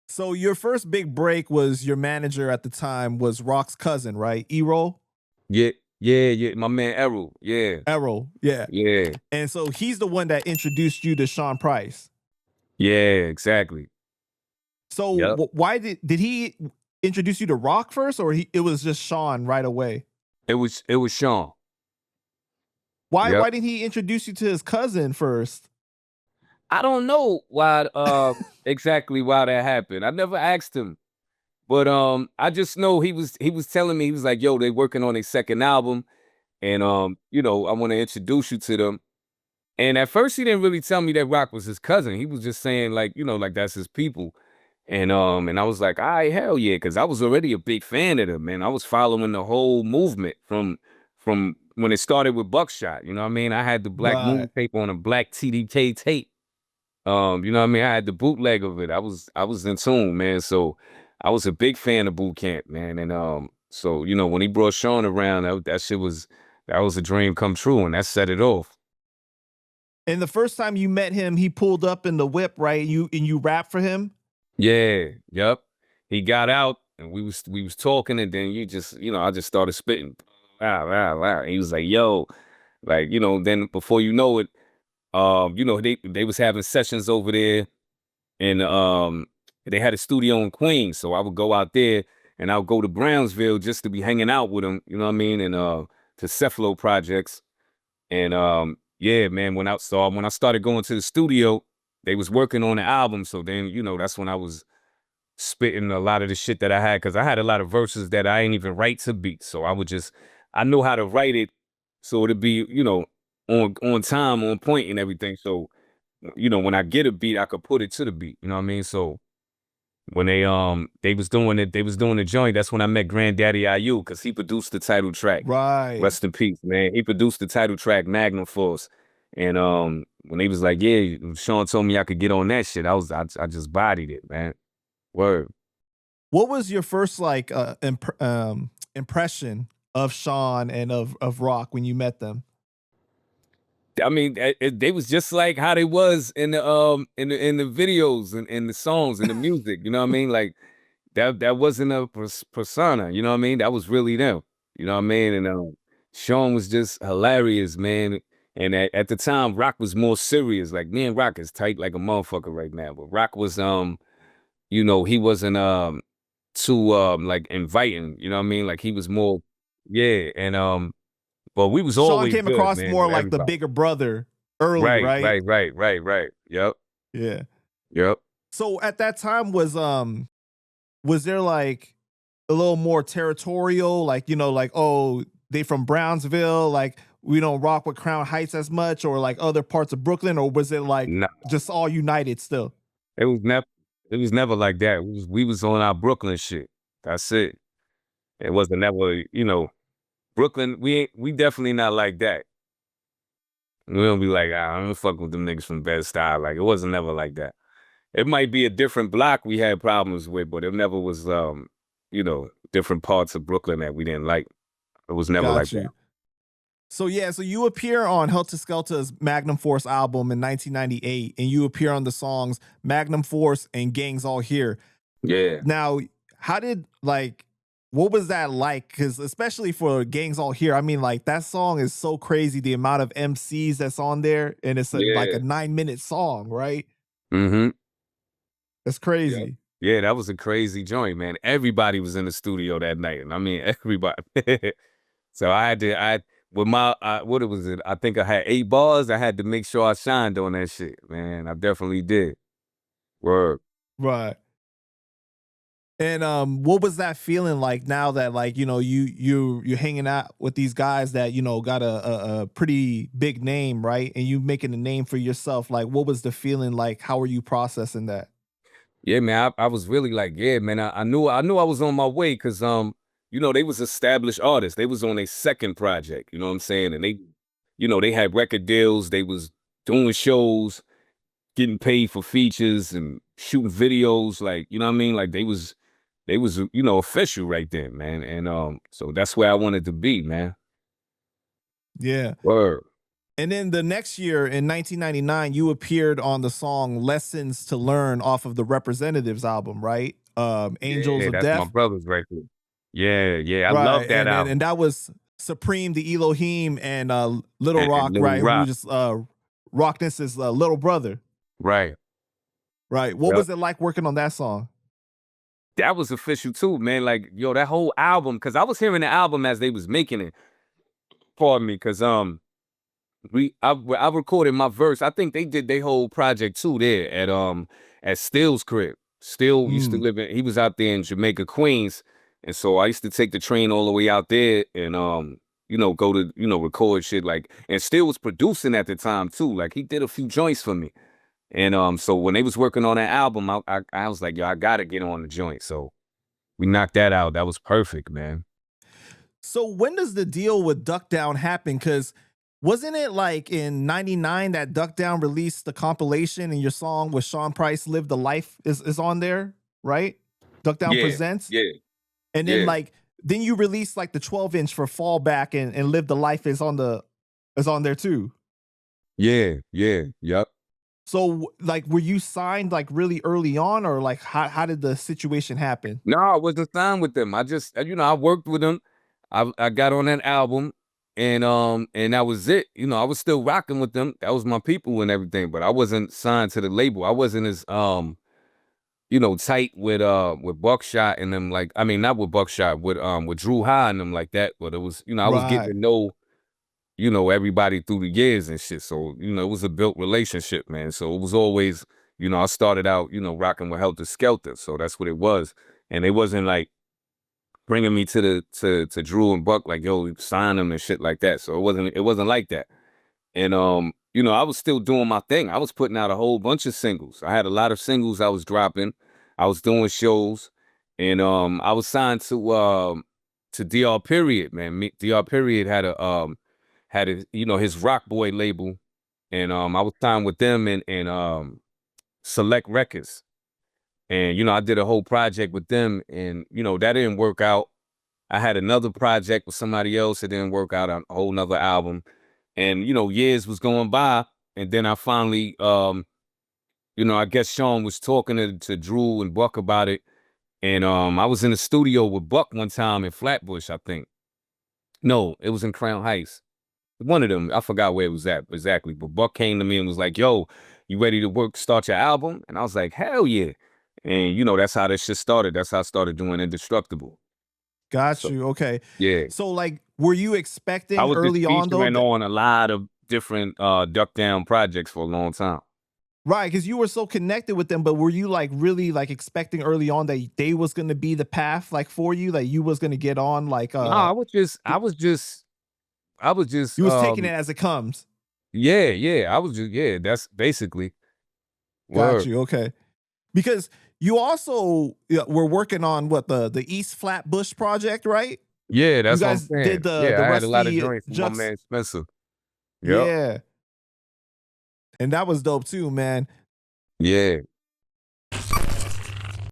So your first big break was your manager at the time was Rock's cousin, right? Ero? Yeah, yeah. My man Errol. Yeah, Errol, yeah. yeah, And so he's the one that introduced you to Sean Price. yeah. Exactly. So Yep. why did he introduce you to Rock first, or it was just Sean right away? It was Sean. Why Yep. didn't he introduce you to his cousin first? I don't know why exactly why that happened. I never asked him. But I just know he was telling me, he was like, yo, they working on a second album. And I want to introduce you to them. And at first he didn't really tell me that Rock was his cousin. He was just saying like, like that's his people. And I was like, all right, hell yeah, because I was already a big fan of them, man. I was following the whole movement from when it started with Buckshot. You know what I mean? I had the Black Right. Moon tape on a black TDK tape. You know what I mean? I had the bootleg of it. I was in tune, man. So I was a big fan of Boot Camp, man. And so when he brought Sean around, that shit was a dream come true, and that set it off. And the first time you met him, he pulled up in the whip, right? You rapped for him? Yeah, yep. He got out and we was talking, and then I just started spitting. Wow, wow, wow. And he was like, yo, like, then before you know it, they was having sessions over there. And they had a studio in Queens, so I would go out there and I would go to Brownsville just to be hanging out with them, you know what I mean, and to Cephalo projects. And yeah, man, when I started going to the studio, they was working on the album. So then, that's when I was spitting a lot of the shit that I had, because I had a lot of verses that I ain't even write to beats. So I know how to write it so it'd be, on time, on point and everything. So when I get a beat, I could put it to the beat. You know what I mean? So when they was doing the joint, that's when I met Granddaddy IU, because he produced the title track. Right. Rest in peace, man. He produced the title track, Magnum Force. And when he was like, yeah, Sean told me I could get on that shit, I just bodied it, man. Word. What was your first like impression of Sean and of Rock when you met them? I mean, they was just like how they was in the videos and in the songs and the music. You know what I mean? Like that wasn't a persona. You know what I mean? That was really them. You know what I mean? And Sean was just hilarious, man. And at the time, Rock was more serious. Like me and Rock is tight like a motherfucker right now. But Rock was he wasn't too like inviting. You know what I mean? Like he was more, yeah. And but we was Sean always came good, across man, more with like the everybody. bigger brother early, Right, right? right, right, right, right. Yep, Yeah. yep. So at that time was there like a little more territorial, like like, oh, they from Brownsville, like we don't rock with Crown Heights as much, or like other parts of Brooklyn, or was it like Nah, just all united still? it was never it was never like that. We was on our Brooklyn shit. That's it. It wasn't never, Brooklyn, we definitely not like that. We don't be like, I don't fuck with them niggas from Bed-Stuy. Like it wasn't never like that. It might be a different block we had problems with, but it never was different parts of Brooklyn that we didn't like. It was never like Got that. you. So yeah, so you appear on Helter Skelter's Magnum Force album in 1998, and you appear on the songs Magnum Force and Gangs All Here. Yeah. Now, how did what was that like? Because especially for Gangs All Here, I mean, like that song is so crazy. The amount of MCs that's on there, and it's like a Yeah. 9-minute song, right? Mm-hmm. That's Yep. crazy. Yeah, that was a crazy joint, man. Everybody was in the studio that night, and I mean everybody. So with my what it was it? I think I had 8 bars. I had to make sure I shined on that shit, man. I definitely did. Word. Right. And what was that feeling like now that you're hanging out with these guys that got a pretty big name, right? And you making a name for yourself. Like, what was the feeling like? How are you processing that? Yeah, man. I was really like, yeah, man. I knew I was on my way, because they was established artists. They was on a second project. You know what I'm saying? And they had record deals. They was doing shows, getting paid for features and shooting videos. Like, you know what I mean? Like they was official right there, man. And so that's where I wanted to be, man. Yeah. Word. And then the next year in 1999, you appeared on the song Lessons to Learn off of the Representatives album, right? Angels Yeah, of that's my Death. brother's right there. Yeah, yeah, I Right. love that And album. that was Supreme, the Elohim, and Little And Rock, Little right? Who Rock, just Rockness's little brother. right. Right. What Yep. was it like working on that song? That was official too, man. Like, yo, that whole album, because I was hearing the album as they was making it. Pardon me, because I recorded my verse. I think they did their whole project too there at Steele's crib. Steele used to Mm. live in, he was out there in Jamaica, Queens. And so I used to take the train all the way out there and go to, record shit like, and Steele was producing at the time too. Like he did a few joints for me. And so when they was working on that album, I was like, yo, I gotta get on the joint. So we knocked that out. That was perfect, man. So when does the deal with Duck Down happen? Because wasn't it like in '99 that Duck Down released the compilation and your song with Sean Price, Live the Life, is on there, right? Duck Down Yeah, Presents. yeah, And then yeah, like then you released like the 12-inch for Fallback, and Live the Life is on there too. yeah, yeah, yep. So like were you signed like really early on, or like how did the situation happen? No, I wasn't signed with them. I just, I worked with them. I got on that album, and that was it. I was still rocking with them. That was my people and everything, but I wasn't signed to the label. I wasn't as tight with Buckshot and them. Like, I mean, not with Buckshot, with Drew High and them like that. But it was, I was getting Right. to know, everybody through the years and shit. So, it was a built relationship, man. So it was always, I started out, rocking with Helter Skelter. So that's what it was. And it wasn't like bringing me to Drew and Buck, like, yo, sign them and shit like that. So it wasn't like that. And I was still doing my thing. I was putting out a whole bunch of singles. I had a lot of singles I was dropping. I was doing shows. And I was signed to DR Period, man. DR Period had his Rock Boy label. And I was signed with them and Select Records. And I did a whole project with them, and that didn't work out. I had another project with somebody else. It didn't work out, a whole nother album. And, years was going by. And then I finally, I guess Sean was talking to Drew and Buck about it. And I was in the studio with Buck one time in Flatbush, I think. No, it was in Crown Heights. One of them, I forgot where it was at exactly. But Buck came to me and was like, yo, you ready to start your album? And I was like, hell yeah. And, that's how this shit started. That's how I started doing Indestructible. Got So, you. Okay. yeah. So like were you I expecting was just early on though featuring on a lot of different Duck Down projects for a long time. right, because you were so connected with them, but were you like really like expecting early on that they was gonna be the path like for you, that you was gonna get on like No, I was just you was taking it as it comes? yeah, yeah. Yeah, that's basically Got word. you. Okay. Because you also were working on what the East Flatbush project, right? Yeah, You that's what I'm guys did saying. the Yeah, I had a lot of Ruste joints with my Juxx. man Spencer. Yep. Yeah. And that was dope too, man. Yeah.